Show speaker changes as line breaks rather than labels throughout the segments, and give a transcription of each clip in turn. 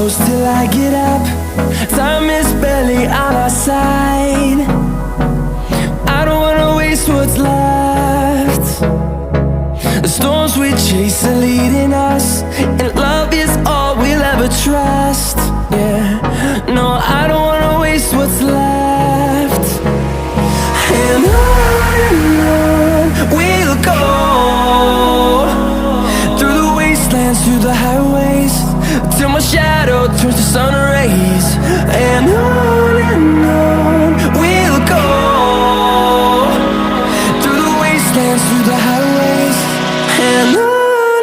close till I get up. Time is barely on our side. I don't wanna waste what's left. The storms we chase are leading us, and love is all we'll ever trust. Yeah, no, I don't wanna waste what's left. And on we'll go, through the wastelands, through the highways, till my shadow turns to sun rays. And on we'll go, through the wastelands, through the highways, and on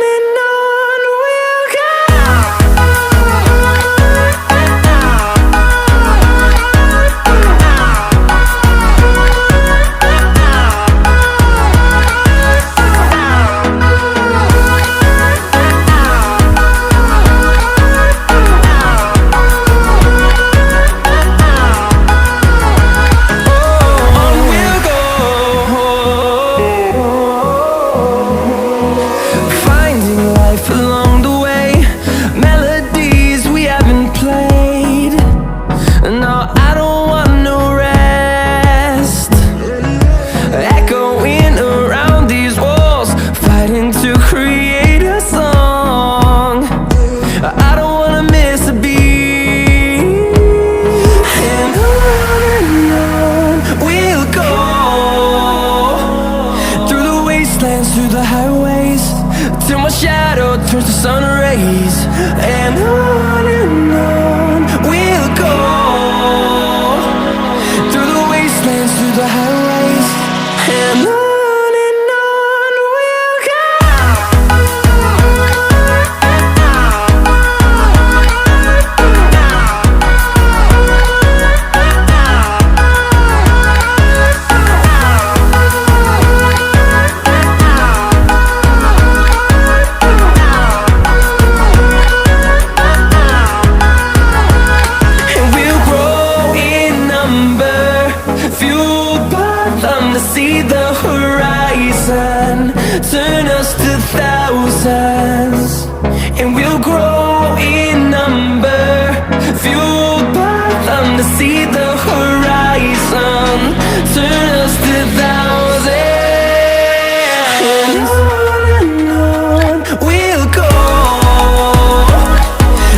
we'll go. Through the highways, till my shadow turns to sun rays. And on we'll go, through the wastelands, through the highways, and on we'll go. See the horizon, turn us to thousands, and we'll grow in number, fueled by them. To see the horizon, turn us to thousands, and on we'll go,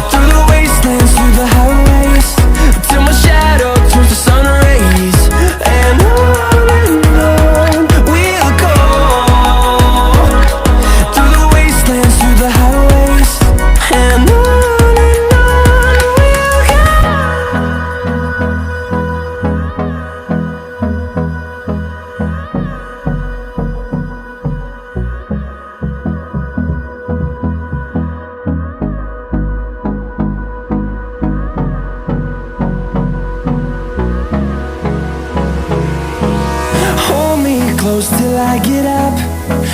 through the wastelands, through the highways, till my shadow turns to sun rays. And close till I get up.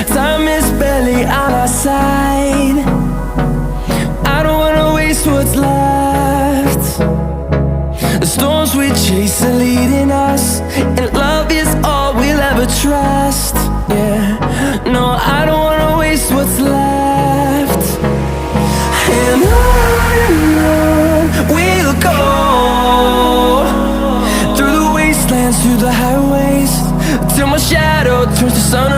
Time is barely on our side. I don't wanna waste what's left. The storms we chase are leading us, and love is all we'll ever trust. Yeah, no, I don't wanna waste what's left. And on we'll go, through the wastelands, through the highways, till my shadow turns to sun